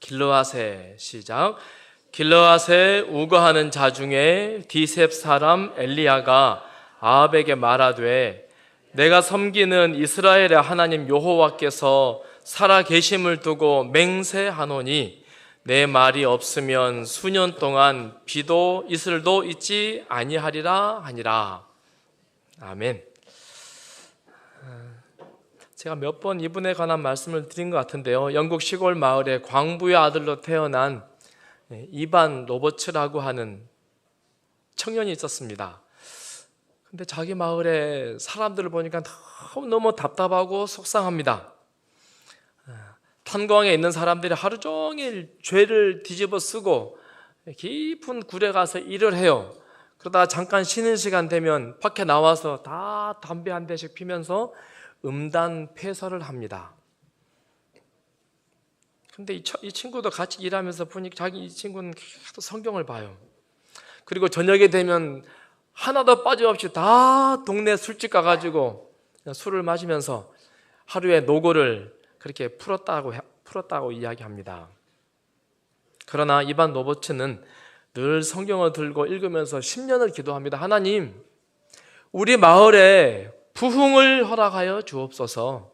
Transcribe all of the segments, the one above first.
길르앗의 시작. 길르앗에 우거하는 자 중에 디셉 사람 엘리야가 아합에게 말하되 내가 섬기는 이스라엘의 하나님 여호와께서 살아 계심을 두고 맹세하노니 내 말이 없으면 수년 동안 비도 이슬도 있지 아니하리라 하니라. 아멘. 제가 몇 번 이분에 관한 말씀을 드린 것 같은데요, 영국 시골 마을에 광부의 아들로 태어난 이반 로버츠라고 하는 청년이 있었습니다. 근데 자기 마을에 사람들을 보니까 너무 답답하고 속상합니다. 탄광에 있는 사람들이 하루 종일 죄를 뒤집어 쓰고 깊은 굴에 가서 일을 해요. 그러다가 잠깐 쉬는 시간 되면 밖에 나와서 다 담배 한 대씩 피면서 음단 폐설을 합니다. 근데 이 친구도 같이 일하면서 보니까 이 친구는 계속 성경을 봐요. 그리고 저녁에 되면 하나도 빠짐없이 다 동네 술집 가가지고 술을 마시면서 하루의 노고를 그렇게 풀었다고 이야기합니다. 그러나 이반 로버츠는 늘 성경을 들고 읽으면서 10년을 기도합니다. 하나님, 우리 마을에 부흥을 허락하여 주옵소서.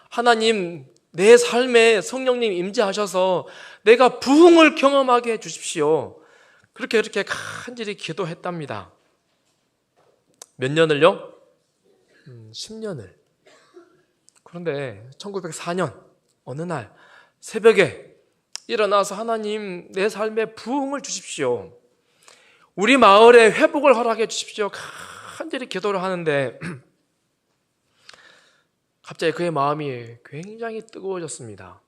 하나님, 내 삶에 성령님 임재하셔서 내가 부흥을 경험하게 해주십시오. 그렇게 간절히 기도했답니다. 몇 년을요? 10년을. 그런데 1904년 어느 날 새벽에 일어나서 하나님, 내 삶에 부흥을 주십시오. 우리 마을에 회복을 허락해 주십시오. 간절히 기도를 하는데 갑자기 그의 마음이 굉장히 뜨거워졌습니다.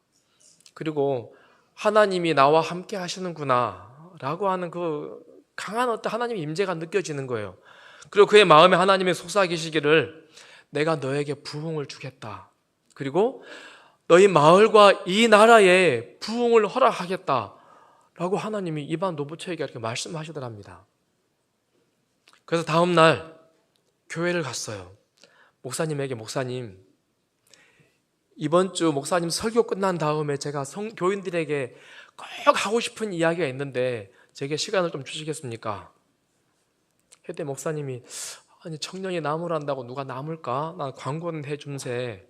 그리고 하나님이 나와 함께 하시는구나 라고 하는 그 강한 어떤 하나님의 임재가 느껴지는 거예요. 그리고 그의 마음에 하나님의 속삭이시기를 내가 너에게 부흥을 주겠다. 그리고 너희 마을과 이 나라에 부흥을 허락하겠다 라고 하나님이 이반 로버츠에게 이렇게 말씀하시더랍니다. 그래서 다음 날 교회를 갔어요. 목사님에게, 목사님, 이번 주 목사님 설교 끝난 다음에 제가 교인들에게 꼭 하고 싶은 이야기가 있는데 제게 시간을 좀 주시겠습니까? 그때 목사님이, 아니, 청년이 나무를 한다고 누가 나물까? 난 광고는 해줌세.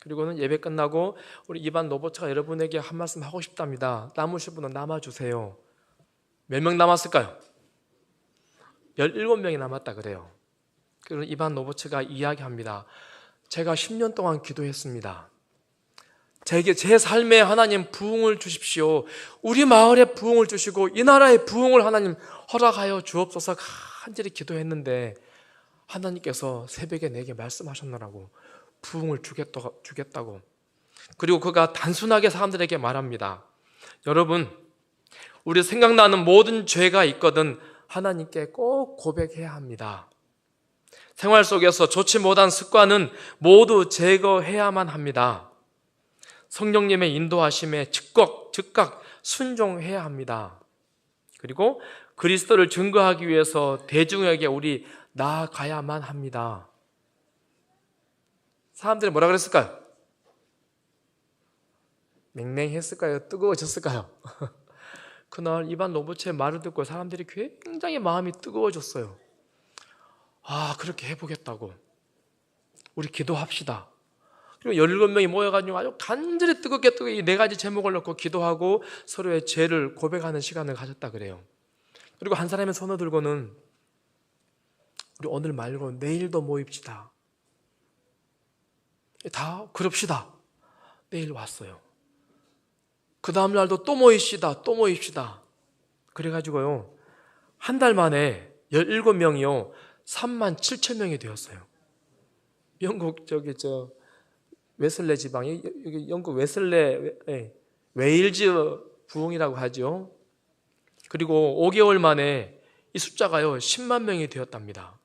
그리고는 예배 끝나고 우리 이반 로버츠가 여러분에게 한 말씀 하고 싶답니다. 남으실 분은 남아주세요. 몇 명 남았을까요? 17명이 남았다 그래요. 그리고 이반 로버츠가 이야기합니다. 제가 10년 동안 기도했습니다. 제 삶에 하나님 부흥을 주십시오. 우리 마을에 부흥을 주시고 이 나라에 부흥을 하나님 허락하여 주옵소서 간절히 기도했는데 하나님께서 새벽에 내게 말씀하셨노라고, 부흥을 주겠다고. 그리고 그가 단순하게 사람들에게 말합니다. 여러분, 우리 생각나는 모든 죄가 있거든 하나님께 꼭 고백해야 합니다. 생활 속에서 좋지 못한 습관은 모두 제거해야만 합니다. 성령님의 인도하심에 즉각 순종해야 합니다. 그리고 그리스도를 증거하기 위해서 대중에게 우리 나아가야만 합니다. 사람들이 뭐라 그랬을까요? 맹맹했을까요? 뜨거워졌을까요? 그날 이반 로버츠의 말을 듣고 사람들이 굉장히 마음이 뜨거워졌어요. 아, 그렇게 해보겠다고. 우리 기도합시다. 그리고 17명이 모여가지고 아주 간절히 뜨겁게 이 4가지 제목을 놓고 기도하고 서로의 죄를 고백하는 시간을 가졌다 그래요. 그리고 한 사람의 손을 들고는 우리 오늘 말고 내일도 모입시다. 다 그럽시다. 내일 왔어요. 그 다음 날도 또 모입시다. 그래가지고요, 한 달 만에 17명이요 37,000명이 되었어요. 영국 웨슬레 지방이, 영국 웨일즈 부흥이라고 하죠. 그리고 5개월 만에 이 숫자가요 10만 명이 되었답니다.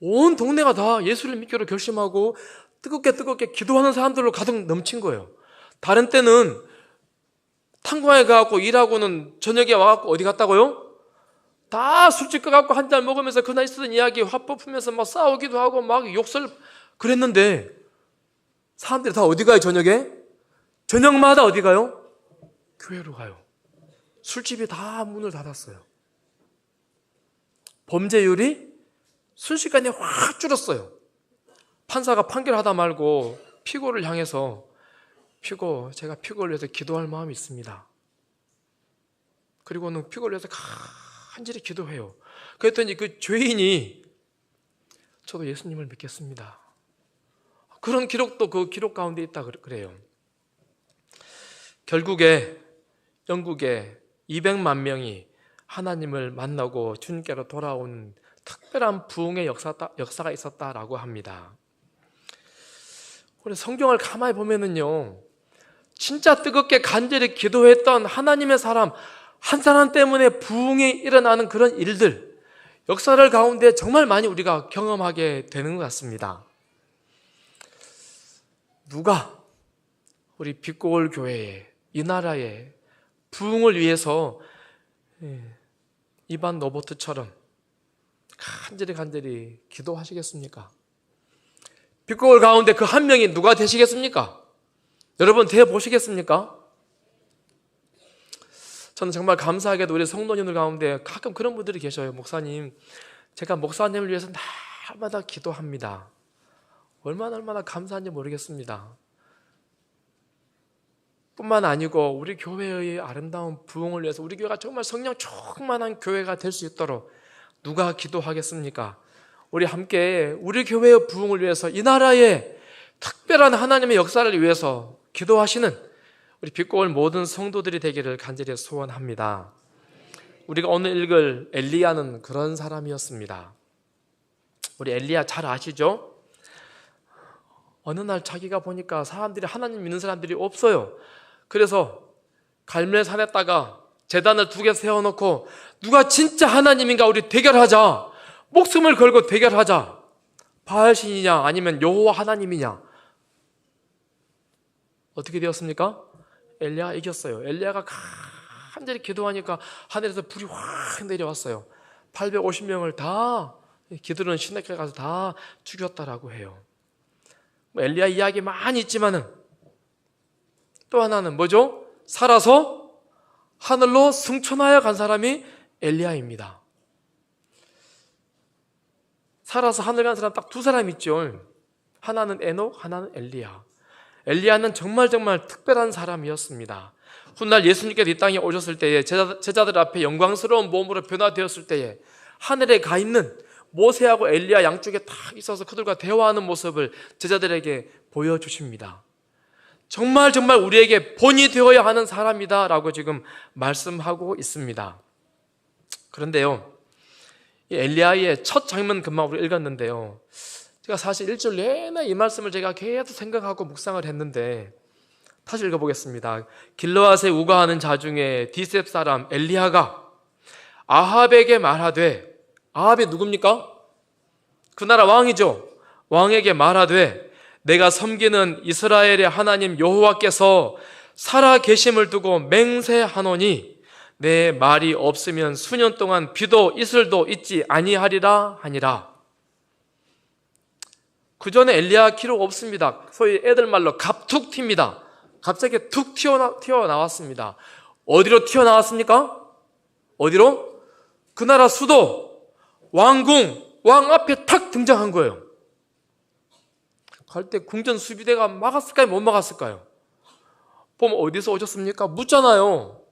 온 동네가 다 예수를 믿기로 결심하고 뜨겁게 기도하는 사람들로 가득 넘친 거예요. 다른 때는 탄광에 가갖고 일하고는 저녁에 와갖고 어디 갔다고요? 다 술집 가갖고 한 잔 먹으면서 그날 있었던 이야기 화법 풀면서 막 싸우기도 하고 막 욕설 그랬는데 사람들이 다 어디 가요? 저녁에? 저녁마다 어디 가요? 교회로 가요. 술집이 다 문을 닫았어요. 범죄율이 순식간에 확 줄었어요. 판사가 판결하다 말고 피고를 향해서 제가 피고를 위해서 기도할 마음이 있습니다. 그리고는 피고를 위해서 간절히 기도해요. 그랬더니 그 죄인이 저도 예수님을 믿겠습니다. 그런 기록도 그 기록 가운데 있다 그래요. 결국에 영국에 200만 명이 하나님을 만나고 주님께로 돌아온 특별한 부흥의 역사가 있었다라고 합니다. 우리 성경을 가만히 보면은요, 진짜 뜨겁게 간절히 기도했던 하나님의 사람 한 사람 때문에 부흥이 일어나는 그런 일들, 역사를 가운데 정말 많이 우리가 경험하게 되는 것 같습니다. 누가 우리 빛고울 교회에, 이 나라에 부흥을 위해서 이반 로버트처럼 간절히 기도하시겠습니까? 빛고울 가운데 그 한 명이 누가 되시겠습니까? 여러분 되어보시겠습니까? 저는 정말 감사하게도 우리 성도님들 가운데 가끔 그런 분들이 계셔요. 목사님, 제가 목사님을 위해서 날마다 기도합니다. 얼마나 감사한지 모르겠습니다. 뿐만 아니고 우리 교회의 아름다운 부흥을 위해서 우리 교회가 정말 성령 충만한 교회가 될 수 있도록 누가 기도하겠습니까? 우리 함께 우리 교회의 부흥을 위해서 이 나라의 특별한 하나님의 역사를 위해서 기도하시는 우리 빛고울 모든 성도들이 되기를 간절히 소원합니다. 우리가 오늘 읽을 엘리야는 그런 사람이었습니다. 우리 엘리야 잘 아시죠? 어느 날 자기가 보니까 사람들이 하나님 믿는 사람들이 없어요. 그래서 갈멜산에다가 제단을 2개 세워놓고 누가 진짜 하나님인가 우리 대결하자. 목숨을 걸고 대결하자. 바알신이냐 아니면 여호와 하나님이냐. 어떻게 되었습니까? 엘리야 이겼어요. 엘리야가 간절히 기도하니까 하늘에서 불이 확 내려왔어요. 850명을 다 기드론 시내에 가서 다 죽였다라고 해요. 엘리야 이야기 많이 있지만은 또 하나는 뭐죠? 살아서 하늘로 승천하여 간 사람이 엘리야입니다. 살아서 하늘 간 사람 딱 2사람 있죠. 하나는 에녹, 하나는 엘리야. 엘리야는 정말 특별한 사람이었습니다. 훗날 예수님께서 이 땅에 오셨을 때에 제자들 앞에 영광스러운 몸으로 변화되었을 때에 하늘에 가 있는 모세하고 엘리야 양쪽에 딱 있어서 그들과 대화하는 모습을 제자들에게 보여주십니다. 정말 우리에게 본이 되어야 하는 사람이다 라고 지금 말씀하고 있습니다. 그런데요, 이 엘리야의 첫 장면 금방 우리 읽었는데요, 제가 사실 1절 내내 이 말씀을 제가 계속 생각하고 묵상을 했는데 다시 읽어보겠습니다. 길르앗에 우거하는 자 중에 디셉 사람 엘리야가 아합에게 말하되, 아합이 누굽니까? 그 나라 왕이죠. 왕에게 말하되 내가 섬기는 이스라엘의 하나님 여호와께서 살아 계심을 두고 맹세하노니 내 말이 없으면 수년 동안 비도 이슬도 있지 아니하리라 하니라. 그 전에 엘리야 기록 없습니다. 소위 애들 말로 갑툭 튑니다. 갑자기 툭 튀어나왔습니다. 어디로 튀어나왔습니까? 어디로? 그 나라 수도 왕궁, 왕 앞에 탁 등장한 거예요. 갈 때 궁전 수비대가 막았을까요? 못 막았을까요? 보면 어디서 오셨습니까? 묻잖아요.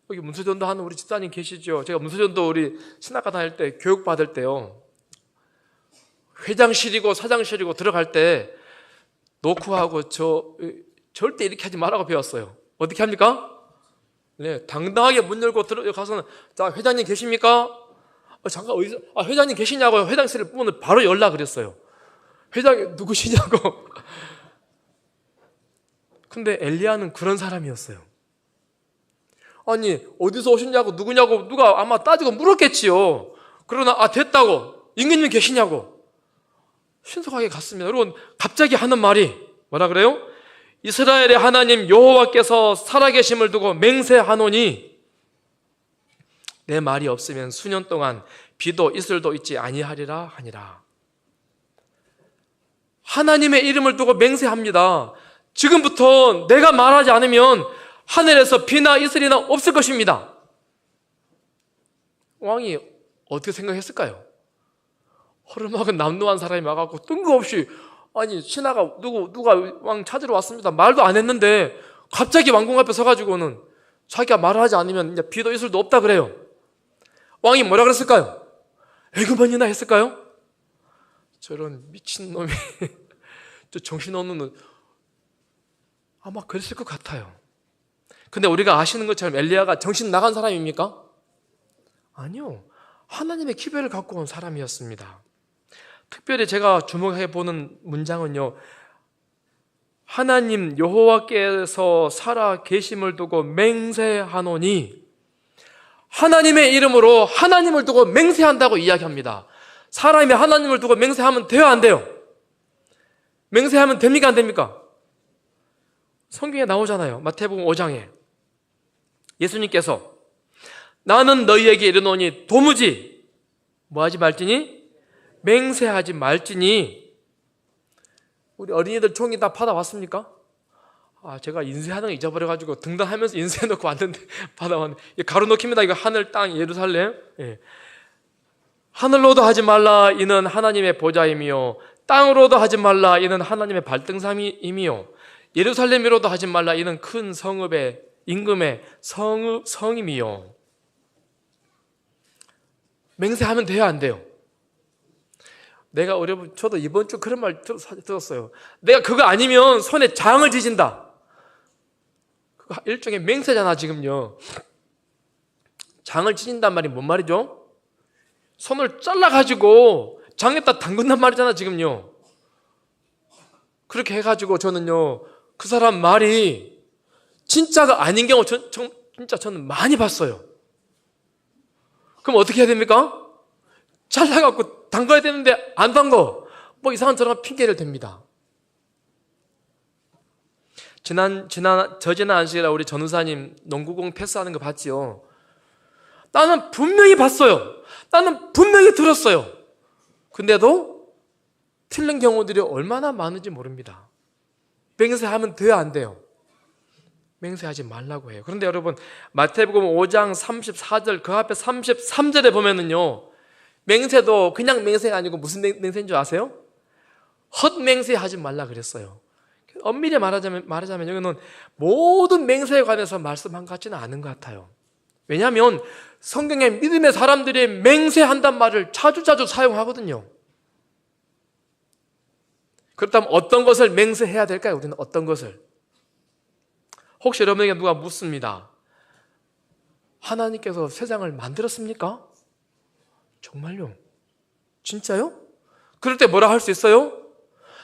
여기 문서전도 하는 우리 집사님 계시죠? 제가 문서전도 우리 신학과 다닐 때 교육받을 때요, 회장실이고 사장실이고 들어갈 때 노크하고 절대 이렇게 하지 말라고 배웠어요. 어떻게 합니까? 네, 당당하게 문 열고 들어가서는 자, 회장님 계십니까? 잠깐 어디서? 회장님 계시냐고요? 회장실 문을 바로 열라 그랬어요. 회장이 누구시냐고. 근데 엘리야는 그런 사람이었어요. 아니 어디서 오셨냐고 누구냐고 누가 아마 따지고 물었겠지요. 그러나 됐다고, 임금님 계시냐고 신속하게 갔습니다. 여러분, 갑자기 하는 말이 뭐라 그래요? 이스라엘의 하나님 여호와께서 살아계심을 두고 맹세하노니 내 말이 없으면 수년 동안 비도 이슬도 있지 아니하리라 하니라. 하나님의 이름을 두고 맹세합니다. 지금부터 내가 말하지 않으면 하늘에서 비나 이슬이나 없을 것입니다. 왕이 어떻게 생각했을까요? 허름하고 남루한 사람이 와갖고 뜬금없이, 아니 신하가 누가 왕 찾으러 왔습니다 말도 안 했는데 갑자기 왕궁 앞에 서가지고는 자기가 말을 하지 않으면 이제 비도 이슬도 없다 그래요. 왕이 뭐라 그랬을까요? 에그머니나 했을까요? 저런 미친놈이 저 정신없는 놈, 아마 그랬을 것 같아요. 근데 우리가 아시는 것처럼 엘리야가 정신 나간 사람입니까? 아니요. 하나님의 기별을 갖고 온 사람이었습니다. 특별히 제가 주목해 보는 문장은요, 하나님 여호와께서 살아 계심을 두고 맹세하노니, 하나님의 이름으로 하나님을 두고 맹세한다고 이야기합니다. 사람이 하나님을 두고 맹세하면 돼요, 안 돼요? 맹세하면 됩니까, 안 됩니까? 성경에 나오잖아요. 마태복음 5장에 예수님께서 나는 너희에게 이르노니 도무지 뭐하지 말지니? 맹세하지 말지니. 우리 어린이들 종이 다 받아왔습니까? 제가 인쇄하는 거 잊어버려가지고 등단하면서 인쇄해놓고 왔는데 받아왔는데, 가로놓기입니다. 이거 하늘, 땅, 예루살렘. 예. 하늘로도 하지 말라 이는 하나님의 보좌이며, 땅으로도 하지 말라 이는 하나님의 발등상이며, 예루살렘으로도 하지 말라 이는 큰 성읍의 임금의 성임이요. 맹세하면 돼요, 안 돼요? 내가 저도 이번 주 그런 말 들었어요. 내가 그거 아니면 손에 장을 지진다. 그거 일종의 맹세잖아, 지금요. 장을 지진단 말이 뭔 말이죠? 손을 잘라가지고 장에다 담근단 말이잖아, 지금요. 그렇게 해가지고 저는요, 그 사람 말이 진짜가 아닌 경우 진짜 저는 많이 봤어요. 그럼 어떻게 해야 됩니까? 잘라갖고 담가야 되는데 안 담궈. 뭐 이상한 저런 핑계를 댑니다. 지난 안식일에 우리 전우사님 농구공 패스하는 거 봤지요? 나는 분명히 봤어요. 나는 분명히 들었어요. 근데도 틀린 경우들이 얼마나 많은지 모릅니다. 맹세하면 돼요, 안 돼요? 맹세하지 말라고 해요. 그런데 여러분, 마태복음 5장 34절 그 앞에 33절에 보면은요, 맹세도 그냥 맹세가 아니고 무슨 맹세인 줄 아세요? 헛맹세하지 말라 그랬어요. 엄밀히 말하자면 여기는 모든 맹세에 관해서 말씀한 것 같지는 않은 것 같아요. 왜냐하면 성경에 믿음의 사람들이 맹세한단 말을 자주자주 사용하거든요. 그렇다면 어떤 것을 맹세해야 될까요? 우리는 어떤 것을? 혹시 여러분에게 누가 묻습니다. 하나님께서 세상을 만들었습니까? 정말요? 진짜요? 그럴 때 뭐라 할 수 있어요?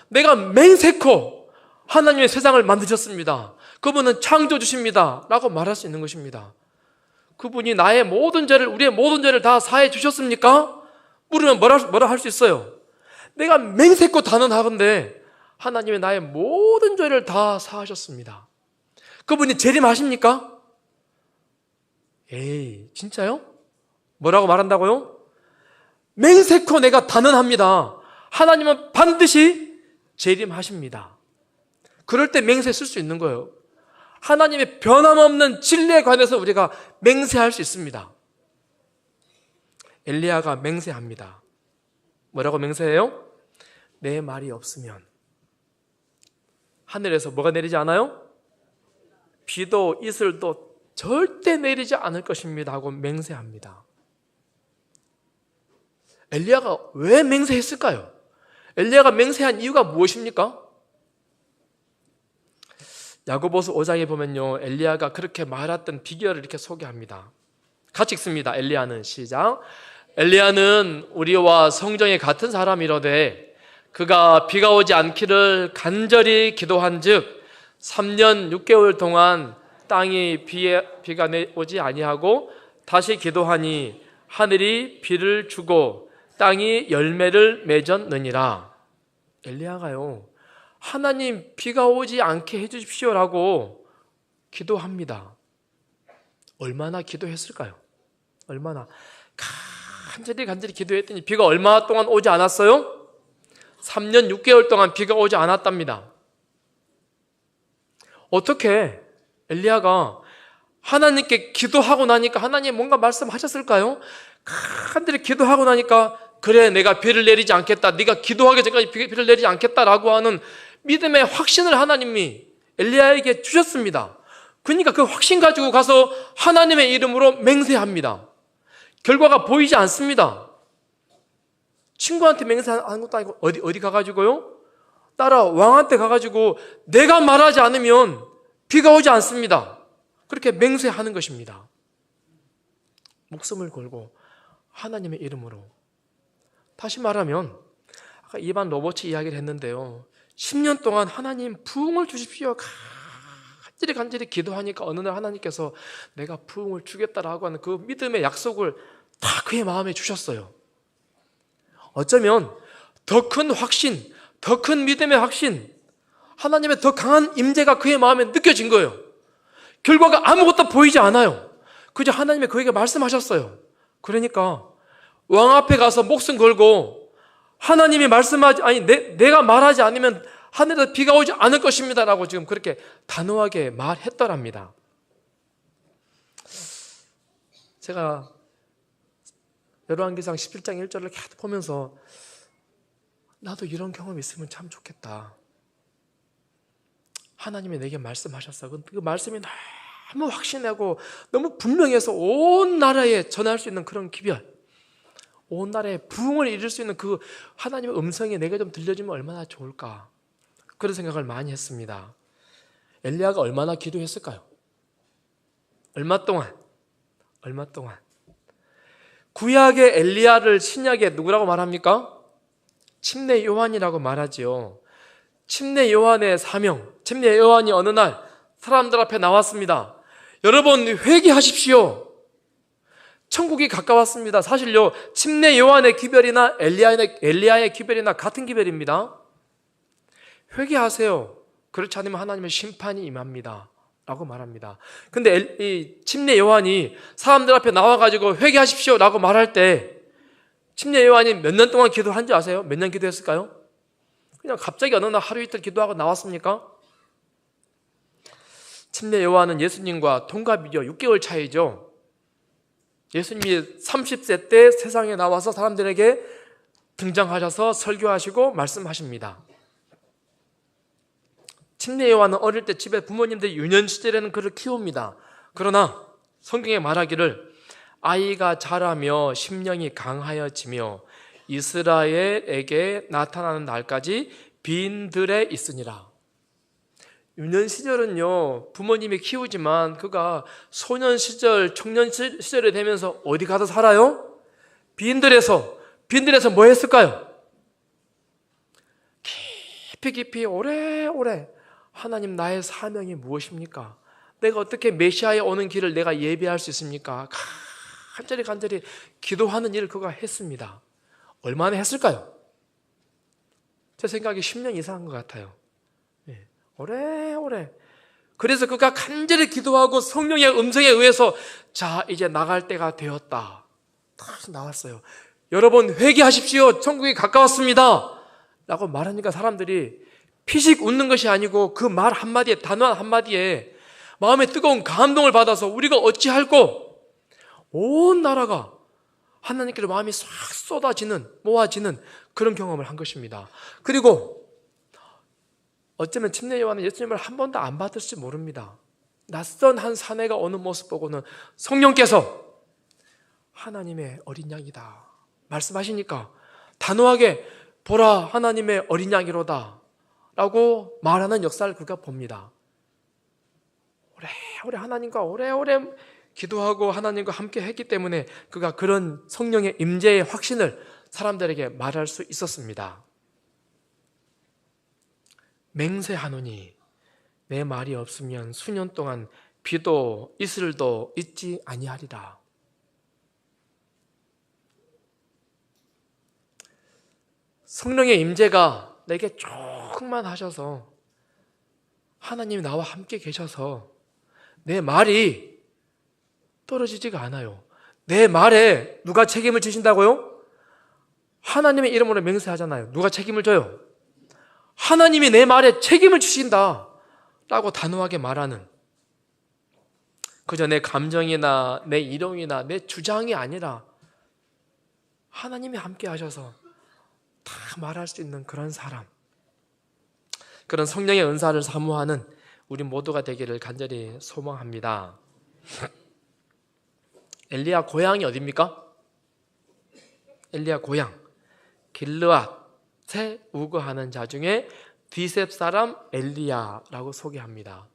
내가 맹세코 하나님의 세상을 만드셨습니다. 그분은 창조주십니다. 라고 말할 수 있는 것입니다. 그분이 나의 모든 죄를, 우리의 모든 죄를 다 사해 주셨습니까? 물으면 뭐라 할 수 있어요? 내가 맹세코 단언하건대 하나님이 나의 모든 죄를 다 사하셨습니다. 그분이 재림하십니까? 에이, 진짜요? 뭐라고 말한다고요? 맹세코 내가 단언합니다. 하나님은 반드시 재림하십니다. 그럴 때 맹세 쓸 수 있는 거예요. 하나님의 변함없는 진리에 관해서 우리가 맹세할 수 있습니다. 엘리야가 맹세합니다. 뭐라고 맹세해요? 내 말이 없으면 하늘에서 뭐가 내리지 않아요? 비도 이슬도 절대 내리지 않을 것입니다 하고 맹세합니다. 엘리야가 왜 맹세했을까요? 엘리야가 맹세한 이유가 무엇입니까? 야고보서 5장에 보면요, 엘리야가 그렇게 말했던 비결을 이렇게 소개합니다. 같이 읽습니다. 엘리야는 시작. 엘리야는 우리와 성정이 같은 사람이로되 그가 비가 오지 않기를 간절히 기도한즉 3년 6개월 동안 땅이 비가 오지 아니하고 다시 기도하니 하늘이 비를 주고 땅이 열매를 맺었느니라. 엘리야가요, 하나님 비가 오지 않게 해주십시오라고 기도합니다. 얼마나 기도했을까요? 얼마나 간절히 기도했더니 비가 얼마 동안 오지 않았어요? 3년 6개월 동안 비가 오지 않았답니다. 어떻게 엘리야가 하나님께 기도하고 나니까 하나님 뭔가 말씀하셨을까요? 간절히 기도하고 나니까 그래 내가 비를 내리지 않겠다, 네가 기도하기 전까지 비를 내리지 않겠다라고 하는 믿음의 확신을 하나님이 엘리야에게 주셨습니다. 그러니까 그 확신 가지고 가서 하나님의 이름으로 맹세합니다. 결과가 보이지 않습니다. 친구한테 맹세하는 것도 아니고 어디 가가지고요? 나라 왕한테 가가지고 내가 말하지 않으면 비가 오지 않습니다. 그렇게 맹세하는 것입니다. 목숨을 걸고 하나님의 이름으로. 다시 말하면 아까 이반 로버츠 이야기를 했는데요, 10년 동안 하나님 부흥을 주십시오 간절히 기도하니까 어느 날 하나님께서 내가 부흥을 주겠다라고 하는 그 믿음의 약속을 다 그의 마음에 주셨어요. 어쩌면 더 큰 확신, 더 큰 믿음의 확신, 하나님의 더 강한 임재가 그의 마음에 느껴진 거예요. 결과가 아무것도 보이지 않아요. 그저 하나님이 그에게 말씀하셨어요. 그러니까 왕 앞에 가서 목숨 걸고 하나님이 말씀하지, 내가 말하지 않으면 하늘에서 비가 오지 않을 것입니다 라고 지금 그렇게 단호하게 말했더랍니다. 제가 열왕기상 11장 1절을 계속 보면서 나도 이런 경험이 있으면 참 좋겠다. 하나님이 내게 말씀하셨어. 그 말씀이 너무 확신하고 너무 분명해서 온 나라에 전할 수 있는 그런 기별, 온 나라에 부흥을 이룰 수 있는 그 하나님의 음성이 내게 좀 들려주면 얼마나 좋을까, 그런 생각을 많이 했습니다. 엘리야가 얼마나 기도했을까요? 얼마 동안? 구약의 엘리야를 신약에 누구라고 말합니까? 침례 요한이라고 말하지요. 침례 요한의 사명, 침례 요한이 어느 날 사람들 앞에 나왔습니다. 여러분 회개하십시오. 천국이 가까웠습니다. 사실요, 침례 요한의 기별이나 엘리야의 기별이나 같은 기별입니다. 회개하세요. 그렇지 않으면 하나님의 심판이 임합니다 라고 말합니다. 근데 이 침례 요한이 사람들 앞에 나와가지고 회개하십시오 라고 말할 때 침례 요한이 몇 년 동안 기도한 줄 아세요? 몇 년 기도했을까요? 그냥 갑자기 어느 날 하루 이틀 기도하고 나왔습니까? 침례 요한은 예수님과 동갑이죠. 6개월 차이죠. 예수님이 30세 때 세상에 나와서 사람들에게 등장하셔서 설교하시고 말씀하십니다. 침례 요한은 어릴 때 집에 부모님들이 유년 시절에는 그를 키웁니다. 그러나 성경에 말하기를 아이가 자라며 심령이 강하여지며 이스라엘에게 나타나는 날까지 빈들에 있으니라. 유년 시절은요, 부모님이 키우지만 그가 소년 시절, 청년 시절이 되면서 어디 가서 살아요? 빈들에서 뭐 했을까요? 깊이 오래오래 하나님 나의 사명이 무엇입니까? 내가 어떻게 메시아에 오는 길을 내가 예비할 수 있습니까? 간절히 기도하는 일을 그가 했습니다. 얼마나 했을까요? 제 생각에 10년 이상한 것 같아요. 오래오래. 그래서 그가 간절히 기도하고 성령의 음성에 의해서 자 이제 나갈 때가 되었다, 다시 나왔어요. 여러분 회개하십시오, 천국이 가까웠습니다 라고 말하니까 사람들이 피식 웃는 것이 아니고 그 말 한마디에, 단어 한마디에 마음에 뜨거운 감동을 받아서 우리가 어찌할꼬, 온 나라가 하나님께로 마음이 싹 쏟아지는, 모아지는 그런 경험을 한 것입니다. 그리고 어쩌면 침례 요한은 예수님을 한 번도 안 받을지 모릅니다. 낯선 한 사내가 오는 모습 보고는 성령께서 하나님의 어린 양이다 말씀하시니까 단호하게 보라 하나님의 어린 양이로다 라고 말하는 역사를 그가 봅니다. 오래오래 하나님과 오래오래 기도하고 하나님과 함께 했기 때문에 그가 그런 성령의 임재의 확신을 사람들에게 말할 수 있었습니다. 맹세하노니 내 말이 없으면 수년 동안 비도 이슬도 있지 아니하리라. 성령의 임재가 내게 조금만 하셔서 하나님이 나와 함께 계셔서 내 말이 떨어지지가 않아요. 내 말에 누가 책임을 지신다고요? 하나님의 이름으로 맹세하잖아요. 누가 책임을 져요? 하나님이 내 말에 책임을 지신다 라고 단호하게 말하는 그저 내 감정이나 내 이론이나 내 주장이 아니라 하나님이 함께 하셔서 다 말할 수 있는 그런 사람, 그런 성령의 은사를 사모하는 우리 모두가 되기를 간절히 소망합니다. 엘리야 고향이 어디입니까? 엘리야 고향 길르앗에 우거하는 자 중에 디셉 사람 엘리야라고 소개합니다.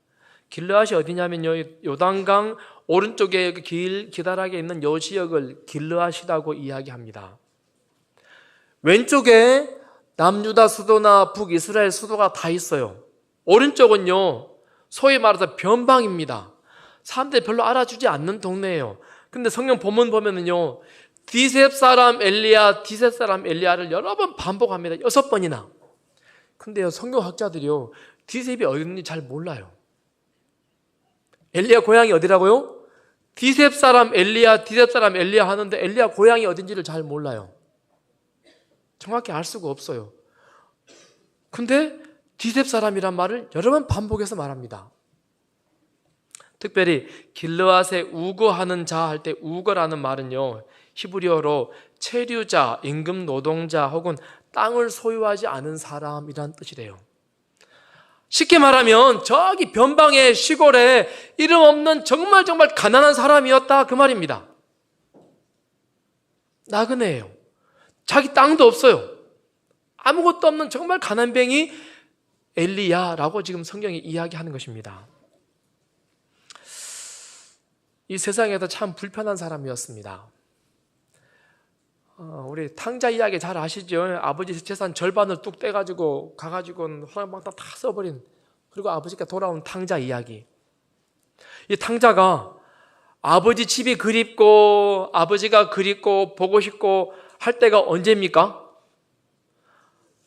길르앗이 어디냐면요, 요단강 오른쪽에 기다랗게 있는 요 지역을 길르앗이라고 이야기합니다. 왼쪽에 남유다 수도나 북이스라엘 수도가 다 있어요. 오른쪽은요, 소위 말해서 변방입니다. 사람들이 별로 알아주지 않는 동네예요. 근데 성경 본문 보면은요, 디셉 사람 엘리야를 여러 번 반복합니다. 6번이나. 근데요, 성경학자들이요, 디셉이 어딘지 잘 몰라요. 엘리야 고향이 어디라고요? 디셉 사람 엘리야 하는데 엘리야 고향이 어딘지를 잘 몰라요. 정확히 알 수가 없어요. 근데 디셉 사람이란 말을 여러 번 반복해서 말합니다. 특별히 길르앗에 우거하는 자 할 때 우거라는 말은요, 히브리어로 체류자, 임금 노동자 혹은 땅을 소유하지 않은 사람이란 뜻이래요. 쉽게 말하면 저기 변방의 시골에 이름 없는 정말 가난한 사람이었다, 그 말입니다. 나그네예요. 자기 땅도 없어요. 아무것도 없는 정말 가난뱅이 엘리야라고 지금 성경이 이야기하는 것입니다. 이 세상에서 참 불편한 사람이었습니다. 우리 탕자 이야기 잘 아시죠? 아버지 재산 절반을 뚝 떼가지고 가가지고 화랑방탕 다 써버린, 그리고 아버지가 돌아온 탕자 이야기. 이 탕자가 아버지 집이 그립고 아버지가 그립고 보고 싶고 할 때가 언제입니까?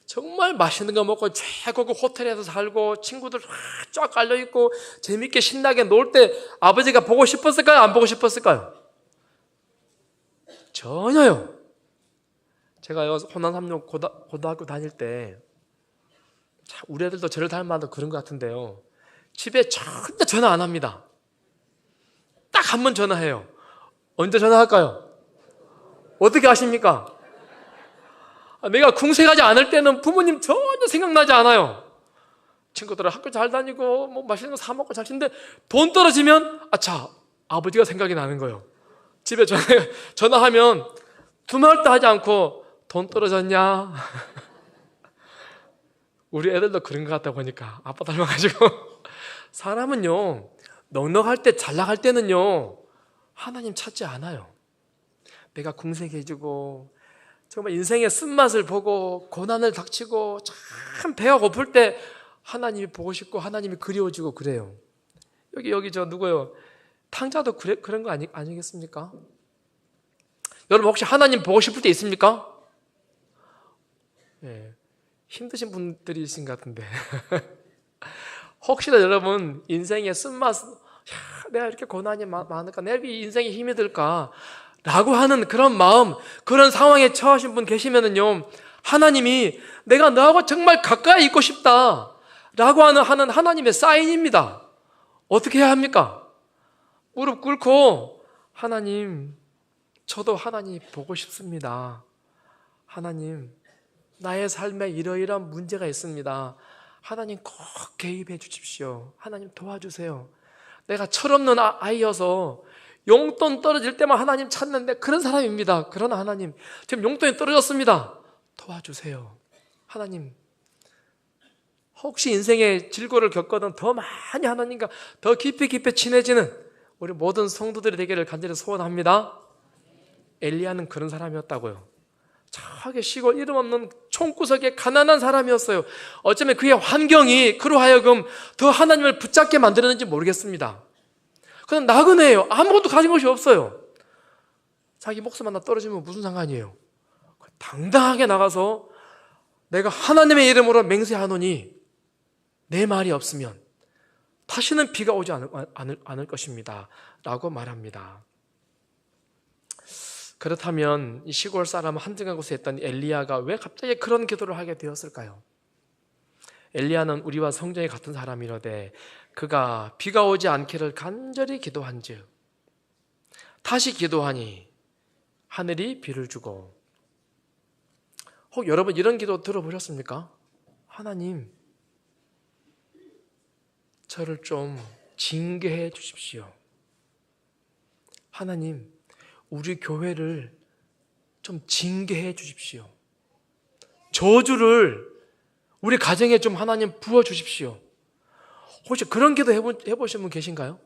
정말 맛있는 거 먹고 최고급 호텔에서 살고 친구들 쫙 깔려있고 재밌게 신나게 놀 때 아버지가 보고 싶었을까요? 안 보고 싶었을까요? 전혀요. 제가 호남 삼육 고등학교 다닐 때, 우리 애들도 저를 닮아도 그런 것 같은데요, 집에 절대 전화 안 합니다. 딱 한 번 전화해요. 언제 전화할까요? 어떻게 아십니까? 내가 궁색하지 않을 때는 부모님 전혀 생각나지 않아요. 친구들은 학교 잘 다니고 뭐 맛있는 거 사 먹고 잘 치는데 돈 떨어지면 아차, 아버지가 생각이 나는 거예요. 집에 전화하면 두말도 하지 않고 돈 떨어졌냐? 우리 애들도 그런 것 같다 보니까 아빠 닮아가지고. 사람은요, 넉넉할 때, 잘 나갈 때는요, 하나님 찾지 않아요. 내가 궁색해지고 정말 인생의 쓴맛을 보고 고난을 닥치고 참 배가 고플 때 하나님이 보고 싶고 하나님이 그리워지고 그래요. 여기 저 누구요? 탕자도 그런 거 아니겠습니까? 여러분 혹시 하나님 보고 싶을 때 있습니까? 네, 힘드신 분들이신 것 같은데. 혹시나 여러분 인생의 쓴맛, 내가 이렇게 고난이 많을까, 내가 인생에 힘이 들까 라고 하는 그런 마음, 그런 상황에 처하신 분 계시면은요, 하나님이 내가 너하고 정말 가까이 있고 싶다 라고 하는 하나님의 사인입니다. 어떻게 해야 합니까? 무릎 꿇고, 하나님, 저도 하나님 보고 싶습니다. 하나님, 나의 삶에 이러이러한 문제가 있습니다. 하나님 꼭 개입해 주십시오. 하나님 도와주세요. 내가 철없는 아이여서 용돈 떨어질 때만 하나님 찾는데 그런 사람입니다. 그러나 하나님, 지금 용돈이 떨어졌습니다. 도와주세요. 하나님, 혹시 인생의 질고를 겪거든 더 많이 하나님과 더 깊이 친해지는 우리 모든 성도들이 되기를 간절히 소원합니다. 엘리야는 그런 사람이었다고요. 저기 시골 이름 없는 총구석에 가난한 사람이었어요. 어쩌면 그의 환경이 그로 하여금 더 하나님을 붙잡게 만들었는지 모르겠습니다. 그냥 나그네예요. 아무것도 가진 것이 없어요. 자기 목숨 하나 떨어지면 무슨 상관이에요? 당당하게 나가서 내가 하나님의 이름으로 맹세하노니 내 말이 없으면 다시는 비가 오지 않을 것입니다 라고 말합니다. 그렇다면 이 시골 사람 한적한 곳에 있던 엘리야가 왜 갑자기 그런 기도를 하게 되었을까요? 엘리야는 우리와 성정이 같은 사람이로되 그가 비가 오지 않기를 간절히 기도한즉 다시 기도하니 하늘이 비를 주고. 혹 여러분 이런 기도 들어보셨습니까? 하나님, 저를 좀 징계해 주십시오. 하나님, 우리 교회를 좀 징계해 주십시오. 저주를 우리 가정에 좀 하나님 부어 주십시오. 혹시 그런 기도 해보신 분 계신가요?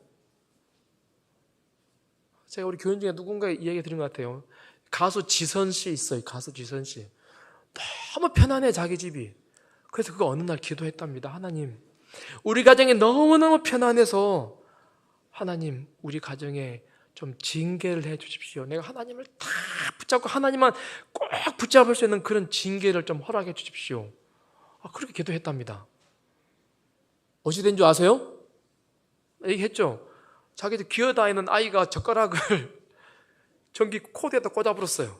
제가 우리 교인 중에 누군가에 이야기 드린 것 같아요. 가수 지선 씨 있어요. 가수 지선 씨. 너무 편안해, 자기 집이. 그래서 그거 어느 날 기도했답니다. 하나님, 우리 가정이 너무너무 편안해서 하나님, 우리 가정에 좀 징계를 해 주십시오. 내가 하나님을 다 붙잡고 하나님만 꼭 붙잡을 수 있는 그런 징계를 좀 허락해 주십시오. 그렇게 기도했답니다. 어찌 된 줄 아세요? 얘기했죠. 자기도 기어다니는 아이가 젓가락을 전기 코드에다 꽂아버렸어요.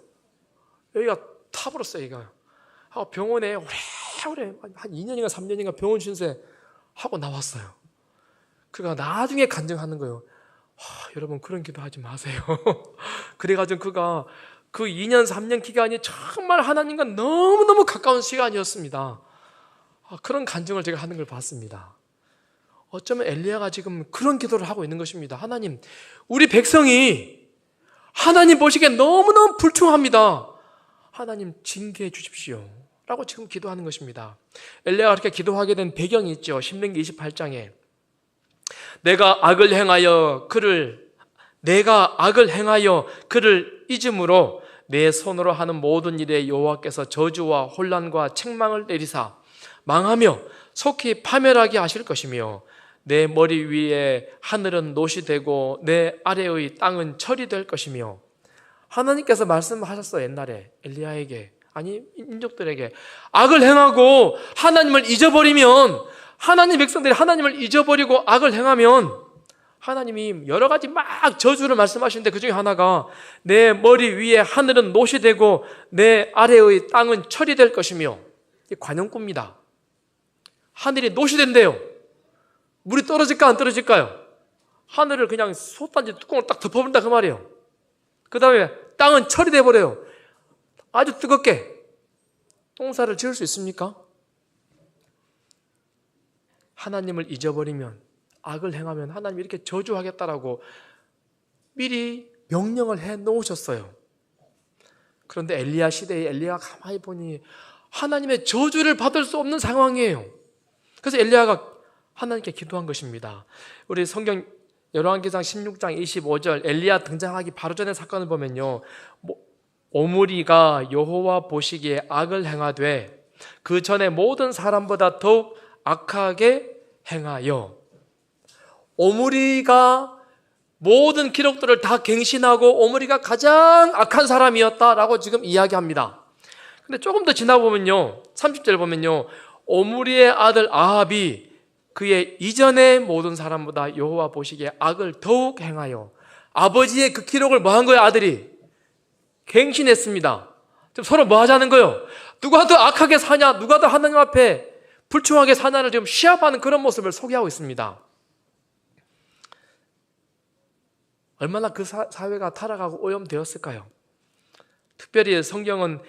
여기가 타버렸어요. 얘가 병원에 오래 한 2년인가 3년인가 병원 신세 하고 나왔어요. 그가 나중에 간증하는 거예요. 여러분 그런 기도 하지 마세요. 그래가지고 그가 그 2년 3년 기간이 정말 하나님과 너무너무 가까운 시간이었습니다. 그런 간증을 제가 하는 걸 봤습니다. 어쩌면 엘리야가 지금 그런 기도를 하고 있는 것입니다. 하나님, 우리 백성이 하나님 보시기에 너무너무 불충합니다. 하나님 징계해 주십시오 라고 지금 기도하는 것입니다. 엘리야가 그렇게 기도하게 된 배경이 있죠. 신명기 28장에 내가 악을 행하여 그를 잊음으로 내 손으로 하는 모든 일에 여호와께서 저주와 혼란과 책망을 내리사 망하며 속히 파멸하게 하실 것이며 내 머리 위에 하늘은 노시 되고 내 아래의 땅은 철이 될 것이며. 하나님께서 말씀하셨어요. 옛날에 엘리야에게, 아니 민족들에게 악을 행하고 하나님을 잊어버리면, 하나님 백성들이 하나님을 잊어버리고 악을 행하면 하나님이 여러 가지 막 저주를 말씀하시는데 그 중에 하나가 내 머리 위에 하늘은 노시 되고 내 아래의 땅은 철이 될 것이며. 이게 관용구입니다. 하늘이 노시 된대요. 물이 떨어질까 안 떨어질까요? 하늘을 그냥 솥단지 뚜껑을 딱 덮어본다 그 말이에요. 그 다음에 땅은 철이 돼버려요. 아주 뜨겁게. 농사를 지을 수 있습니까? 하나님을 잊어버리면, 악을 행하면 하나님이 이렇게 저주하겠다라고 미리 명령을 해 놓으셨어요. 그런데 엘리야 시대에 엘리야가 가만히 보니 하나님의 저주를 받을 수 없는 상황이에요. 그래서 엘리야가 하나님께 기도한 것입니다. 우리 성경 열왕기상 16장 25절 엘리야 등장하기 바로 전에 사건을 보면요, 오므리가 여호와 보시기에 악을 행하되 그 전에 모든 사람보다 더욱 악하게 행하여. 오므리가 모든 기록들을 다 갱신하고 오므리가 가장 악한 사람이었다라고 지금 이야기합니다. 근데 조금 더 지나보면요, 30절 보면요, 오므리의 아들 아합이 그의 이전의 모든 사람보다 여호와 보시기에 악을 더욱 행하여. 아버지의 그 기록을 뭐 한 거예요? 아들이 갱신했습니다. 지금 서로 뭐 하자는 거예요? 누가 더 악하게 사냐, 누가 더 하나님 앞에 불충하게 사냐를 지금 시합하는 그런 모습을 소개하고 있습니다. 얼마나 그 사회가 타락하고 오염되었을까요? 특별히 성경은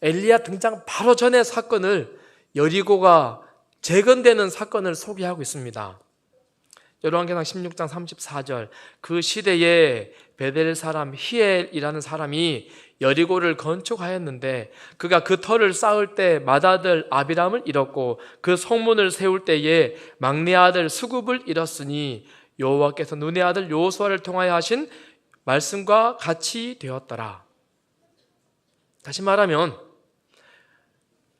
엘리야 등장 바로 전의 사건을, 여리고가 재건되는 사건을 소개하고 있습니다. 열왕기상 16장 34절 그 시대에 베델 사람 히엘이라는 사람이 여리고를 건축하였는데 그가 그 터를 쌓을 때 맏아들 아비람을 잃었고 그 성문을 세울 때에 막내 아들 수굽을 잃었으니 여호와께서 눈의 아들 여호수아를 통하여 하신 말씀과 같이 되었더라. 다시 말하면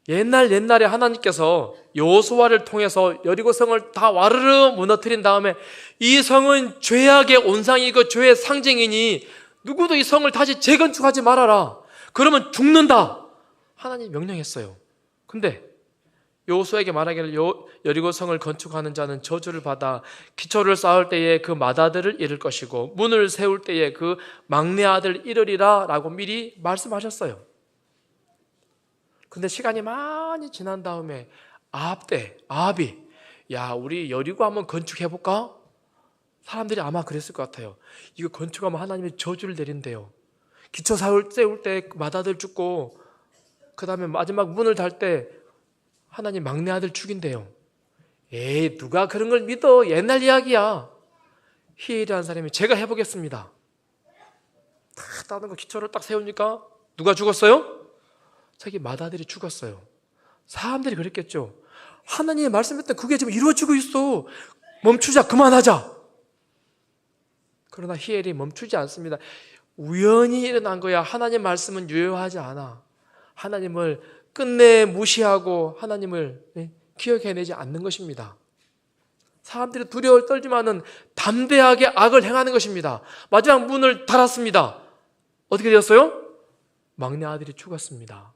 옛날에 하나님께서 여호수아를 통해서 여리고성을 다 와르르 무너뜨린 다음에 이 성은 죄악의 온상이고 죄의 상징이니 누구도 이 성을 다시 재건축하지 말아라. 그러면 죽는다. 하나님이 명령했어요. 근데 여호수아에게 말하기를 여리고성을 건축하는 자는 저주를 받아 기초를 쌓을 때에 그 맏아들을 잃을 것이고 문을 세울 때에 그 막내 아들 잃으리라 라고 미리 말씀하셨어요. 근데 시간이 많이 지난 다음에 아합이 야, 우리 여리고 한번 건축해볼까? 사람들이 아마 그랬을 것 같아요. 이거 건축하면 하나님이 저주를 내린대요. 기초 세울 때 맏아들 죽고 그 다음에 마지막 문을 달 때 하나님 막내 아들 죽인대요. 에이, 누가 그런 걸 믿어? 옛날 이야기야. 히엘이라는 사람이 제가 해보겠습니다. 딱 다른 거 기초를 딱 세우니까 누가 죽었어요? 자기 맏아들이 죽었어요. 사람들이 그랬겠죠. 하나님이 말씀했던 그게 지금 이루어지고 있어. 멈추자, 그만하자. 그러나 히엘이 멈추지 않습니다. 우연히 일어난 거야. 하나님 말씀은 유효하지 않아. 하나님을 끝내 무시하고 하나님을 기억해내지 않는 것입니다. 사람들이 두려워 떨지만은 담대하게 악을 행하는 것입니다. 마지막 문을 닫았습니다. 어떻게 되었어요? 막내 아들이 죽었습니다.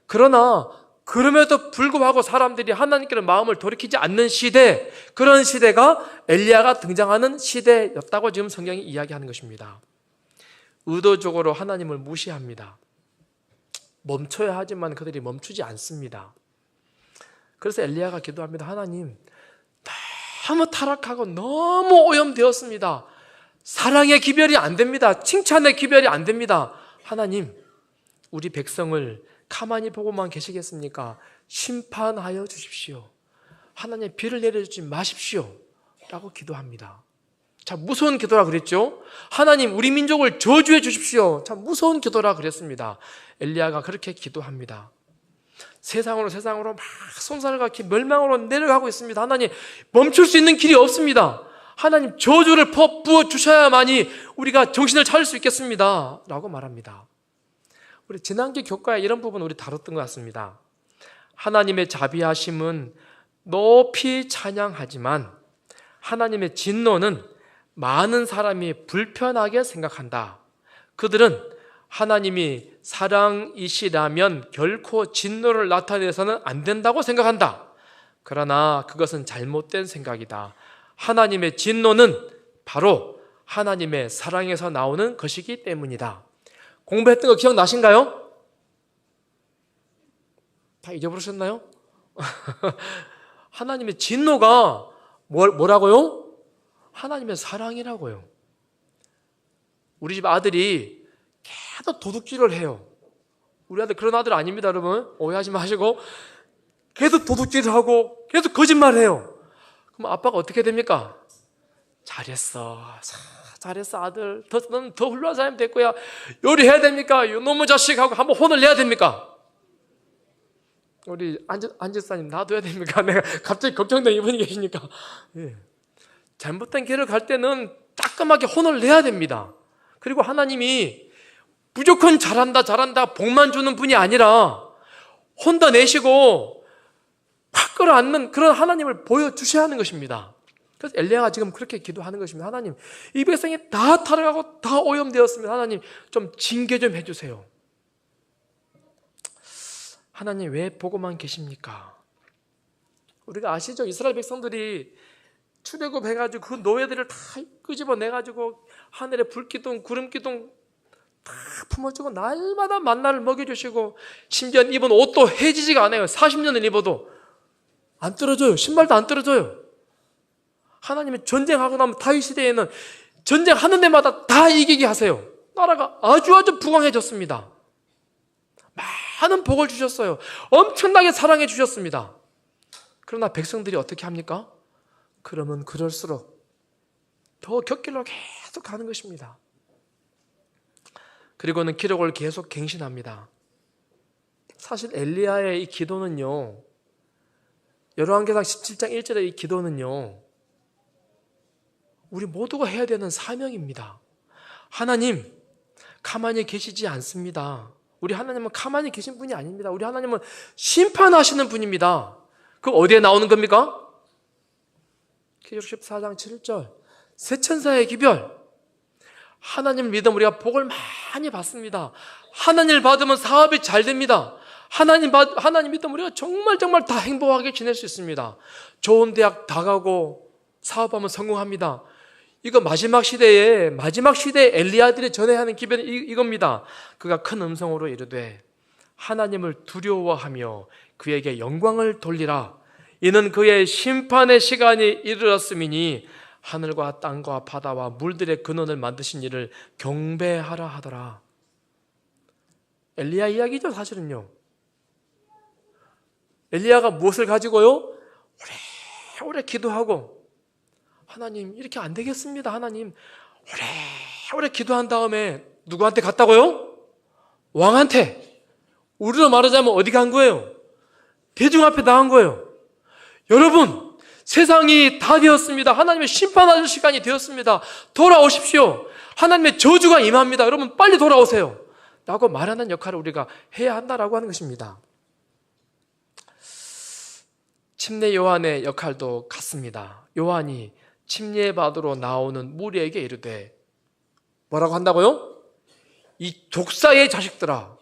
그러나 그럼에도 불구하고 사람들이 하나님께로 마음을 돌이키지 않는 시대, 그런 시대가 엘리야가 등장하는 시대였다고 지금 성경이 이야기하는 것입니다. 의도적으로 하나님을 무시합니다. 멈춰야 하지만 그들이 멈추지 않습니다. 그래서 엘리야가 기도합니다. 하나님, 너무 타락하고 너무 오염되었습니다. 사랑의 기별이 안 됩니다. 칭찬의 기별이 안 됩니다. 하나님, 우리 백성을 가만히 보고만 계시겠습니까? 심판하여 주십시오. 하나님, 비를 내려주지 마십시오. 라고 기도합니다. 참 무서운 기도라 그랬죠? 하나님, 우리 민족을 저주해 주십시오. 참 무서운 기도라 그랬습니다. 엘리야가 그렇게 기도합니다. 세상으로 막 손살같이 멸망으로 내려가고 있습니다. 하나님, 멈출 수 있는 길이 없습니다. 하나님, 저주를 부어 주셔야만이 우리가 정신을 차릴 수 있겠습니다. 라고 말합니다. 우리 지난주 교과에 이런 부분 우리 다뤘던 것 같습니다. 하나님의 자비하심은 높이 찬양하지만 하나님의 진노는 많은 사람이 불편하게 생각한다. 그들은 하나님이 사랑이시라면 결코 진노를 나타내서는 안 된다고 생각한다. 그러나 그것은 잘못된 생각이다. 하나님의 진노는 바로 하나님의 사랑에서 나오는 것이기 때문이다. 공부했던 거 기억나신가요? 다 잊어버리셨나요? 하나님의 진노가 뭐라고요? 하나님의 사랑이라고요. 우리 집 아들이 계속 도둑질을 해요. 우리 아들 그런 아들 아닙니다, 여러분. 오해하지 마시고. 계속 도둑질을 하고 계속 거짓말을 해요. 그럼 아빠가 어떻게 됩니까? 잘했어. 잘했어, 아들. 넌 더 훌륭한 사람이 될 거야. 요리해야 됩니까? 이놈의 자식하고 한번 혼을 내야 됩니까? 우리 안지사님 놔둬야 됩니까? 내가 갑자기 걱정되는 이분이 계시니까. 예. 잘못된 길을 갈 때는 따끔하게 혼을 내야 됩니다. 그리고 하나님이 무조건 잘한다 복만 주는 분이 아니라 혼도 내시고 확 끌어안는 그런 하나님을 보여주셔야 하는 것입니다. 그래서 엘리야가 지금 그렇게 기도하는 것입니다. 하나님, 이 백성이 다 타락하고 다 오염되었습니다. 하나님, 좀 징계 좀 해주세요. 하나님, 왜 보고만 계십니까? 우리가 아시죠? 이스라엘 백성들이 출애굽 해가지고 그 노예들을 다 끄집어내가지고 하늘에 불기둥, 구름기둥 다 품어주고 날마다 만나를 먹여주시고 심지어 입은 옷도 해지지가 않아요. 40년을 입어도 안 떨어져요. 신발도 안 떨어져요. 하나님이 전쟁하고 나면 다윗 시대에는 전쟁하는 데마다 다 이기게 하세요. 나라가 아주 부강해졌습니다. 많은 복을 주셨어요. 엄청나게 사랑해 주셨습니다. 그러나 백성들이 어떻게 합니까? 그러면 그럴수록 더 곁길로 계속 가는 것입니다. 그리고는 기록을 계속 갱신합니다. 사실 엘리야의 이 기도는요, 열왕기상 17장 1절의 이 기도는요, 우리 모두가 해야 되는 사명입니다. 하나님, 가만히 계시지 않습니다. 우리 하나님은 가만히 계신 분이 아닙니다. 우리 하나님은 심판하시는 분입니다. 그 어디에 나오는 겁니까? 기록 14장 7절 새 천사의 기별. 하나님을 믿으면 우리가 복을 많이 받습니다. 하나님을 받으면 사업이 잘 됩니다. 하나님 믿으면 우리가 정말 다 행복하게 지낼 수 있습니다. 좋은 대학 다 가고 사업하면 성공합니다. 이거 마지막 시대에 엘리야들이 전해야 하는 기별은 이겁니다. 그가 큰 음성으로 이르되 하나님을 두려워하며 그에게 영광을 돌리라. 이는 그의 심판의 시간이 이르렀음이니 하늘과 땅과 바다와 물들의 근원을 만드신 이를 경배하라 하더라. 엘리야 이야기죠, 사실은요. 엘리야가 무엇을 가지고요? 오래 기도하고, 하나님 이렇게 안 되겠습니다. 하나님 오래 기도한 다음에 누구한테 갔다고요? 왕한테. 우리로 말하자면 어디 간 거예요? 대중 앞에 나간 거예요. 여러분, 세상이 다 되었습니다. 하나님의 심판하실 시간이 되었습니다. 돌아오십시오. 하나님의 저주가 임합니다. 여러분 빨리 돌아오세요 라고 말하는 역할을 우리가 해야 한다라고 하는 것입니다. 침례 요한의 역할도 같습니다. 요한이 침례받으러 나오는 무리에게 이르되 뭐라고 한다고요? 이 독사의 자식들아.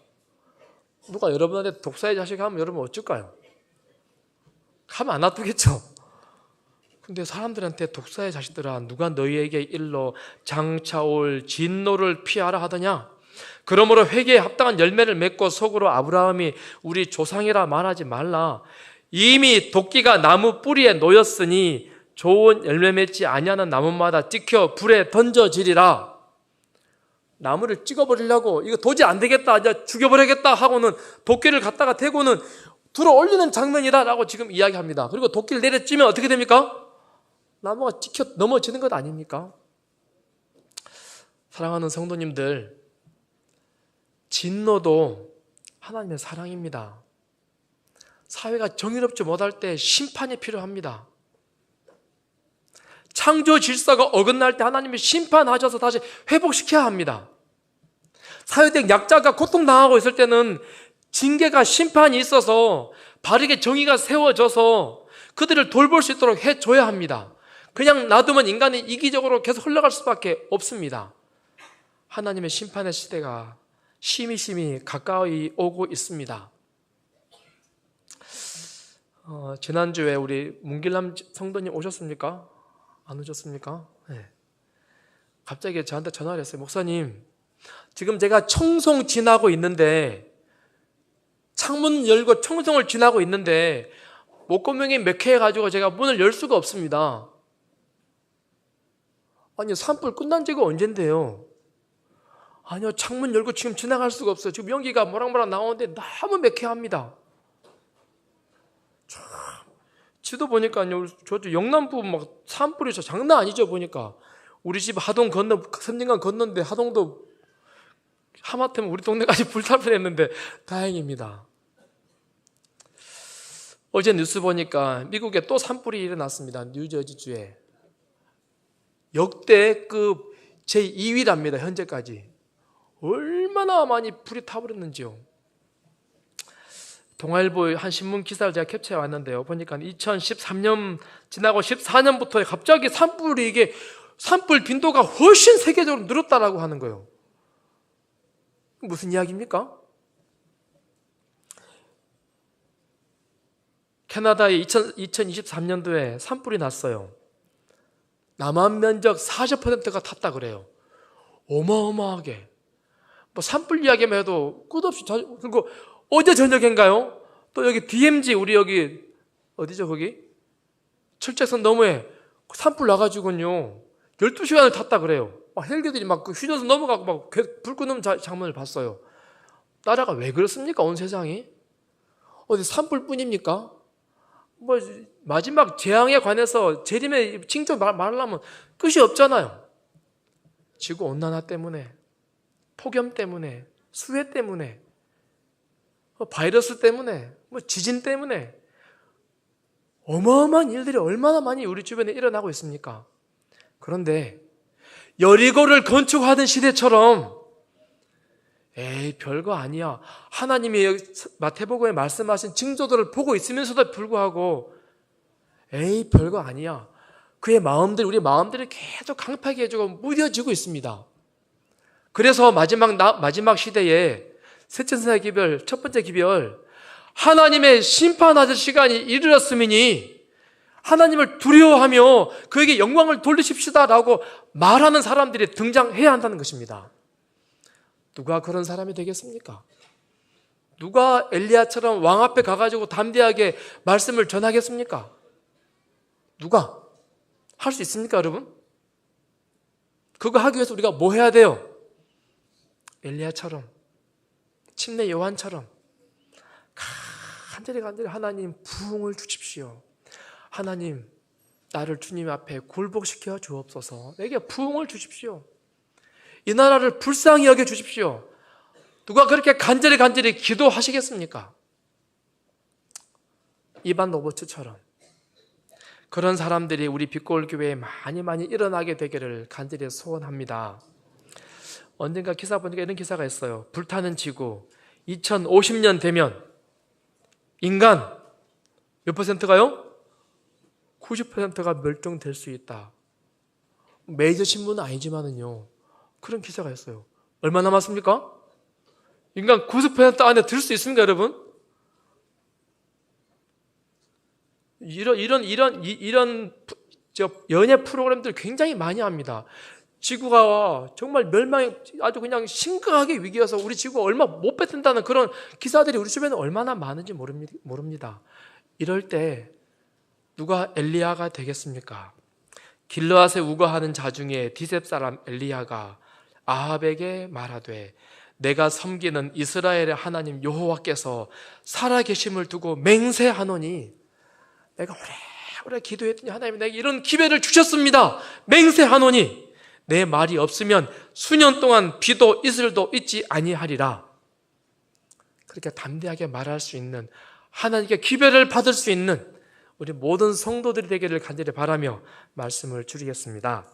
누가 여러분한테 독사의 자식 하면 여러분 어쩔까요? 가면 안 놔두겠죠. 근데 사람들한테 독사의 자식들아, 누가 너희에게 일러 장차올 진노를 피하라 하더냐? 그러므로 회개에 합당한 열매를 맺고 속으로 아브라함이 우리 조상이라 말하지 말라. 이미 도끼가 나무 뿌리에 놓였으니 좋은 열매 맺지 아니하는 나무마다 찍혀 불에 던져지리라. 나무를 찍어버리려고 이거 도저히 안 되겠다, 이제 죽여버리겠다 하고는 도끼를 갖다가 대고는 들어 올리는 장면이다 라고 지금 이야기합니다. 그리고 도끼를 내려찌면 어떻게 됩니까? 나무가 찍혀 넘어지는 것 아닙니까? 사랑하는 성도님들, 진노도 하나님의 사랑입니다. 사회가 정의롭지 못할 때 심판이 필요합니다. 창조 질서가 어긋날 때 하나님이 심판하셔서 다시 회복시켜야 합니다. 사회적 약자가 고통당하고 있을 때는 징계가, 심판이 있어서 바르게 정의가 세워져서 그들을 돌볼 수 있도록 해줘야 합니다. 그냥 놔두면 인간이 이기적으로 계속 흘러갈 수밖에 없습니다. 하나님의 심판의 시대가 심히 가까이 오고 있습니다. 지난주에 우리 문길남 성도님 오셨습니까? 안 오셨습니까? 네. 갑자기 저한테 전화를 했어요. 목사님, 지금 제가 청송 지나고 있는데, 창문 열고 청송을 지나고 있는데 목구멍이 맥혀가지고 제가 문을 열 수가 없습니다. 아니요, 산불 끝난 지가 언젠데요? 아니요, 창문 열고 지금 지나갈 수가 없어요. 지금 연기가 모락모락 나오는데 너무 맥혀합니다. 참, 지도 보니까요, 저쪽 영남부 막 산불이 저 장난 아니죠. 보니까 우리 집 하동 건너, 선진강 건너는데 하동도 하마터면 우리 동네까지 불탈 뻔했는데 다행입니다. 어제 뉴스 보니까 미국에 또 산불이 일어났습니다. 뉴저지주에. 역대급 제2위랍니다. 현재까지. 얼마나 많이 불이 타버렸는지요. 동아일보 한 신문 기사를 제가 캡처해 왔는데요. 보니까 2013년 지나고 14년부터 갑자기 산불이 이게 산불 빈도가 훨씬 세계적으로 늘었다라고 하는 거예요. 무슨 이야기입니까? 캐나다에 2023년도에 산불이 났어요. 남한 면적 40%가 탔다 그래요. 어마어마하게. 뭐 산불 이야기만 해도 끝없이 그리고 어제 저녁인가요? 또 여기 DMZ 우리 여기 어디죠 거기? 철책선 너머에 산불 나가지고요 12시간을 탔다 그래요. 막 헬기들이 막 휘져서 넘어가고 막 불 끄는 장면을 봤어요. 나라가 왜 그렇습니까? 온 세상이? 어디 산불뿐입니까? 뭐 마지막 재앙에 관해서 재림의 징조 말하려면 끝이 없잖아요. 지구 온난화 때문에, 폭염 때문에, 수해 때문에, 바이러스 때문에, 뭐 지진 때문에 어마어마한 일들이 얼마나 많이 우리 주변에 일어나고 있습니까? 그런데 여리고를 건축하던 시대처럼 에이 별거 아니야, 하나님이 마태복음에 말씀하신 징조들을 보고 있으면서도 불구하고 에이 별거 아니야, 그의 마음들, 우리 마음들이 계속 강팍해 해주고 무뎌지고 있습니다. 그래서 마지막 시대에 셋째 천사의 기별, 첫 번째 기별, 하나님의 심판하실 시간이 이르렀으니 하나님을 두려워하며 그에게 영광을 돌리십시다라고 말하는 사람들이 등장해야 한다는 것입니다. 누가 그런 사람이 되겠습니까? 누가 엘리야처럼 왕 앞에 가가지고 담대하게 말씀을 전하겠습니까? 누가? 할 수 있습니까, 여러분? 그거 하기 위해서 우리가 뭐 해야 돼요? 엘리야처럼, 침례 요한처럼 간절히 하나님 부흥을 주십시오. 하나님, 나를 주님 앞에 굴복시켜 주옵소서. 내게 부흥을 주십시오. 이 나라를 불쌍히 여겨 주십시오. 누가 그렇게 간절히 기도하시겠습니까? 이반 로버츠처럼 그런 사람들이 우리 빛고울 교회에 많이 일어나게 되기를 간절히 소원합니다. 언젠가 기사 보니까 이런 기사가 있어요. 불타는 지구 2050년 되면 인간 몇 %가요? 90%가 멸종될 수 있다. 메이저 신문은 아니지만은요, 그런 기사가 있어요. 얼마 남았습니까? 인간 90% 안에 들 수 있습니까, 여러분? 이런 연예 프로그램들 굉장히 많이 합니다. 지구가 정말 멸망이 아주 그냥 심각하게 위기여서 우리 지구가 얼마 못 뱉는다는 그런 기사들이 우리 주변에 얼마나 많은지 모릅니다. 이럴 때 누가 엘리야가 되겠습니까? 길르앗에 우거하는 자 중에 디셉 사람 엘리야가 아합에게 말하되 내가 섬기는 이스라엘의 하나님 여호와께서 살아계심을 두고 맹세하노니 내가 오래 기도했더니 하나님이 내게 이런 기회를 주셨습니다. 맹세하노니 내 말이 없으면 수년 동안 비도 이슬도 있지 아니하리라. 그렇게 담대하게 말할 수 있는, 하나님께 기회를 받을 수 있는 우리 모든 성도들이 되기를 간절히 바라며 말씀을 줄이겠습니다.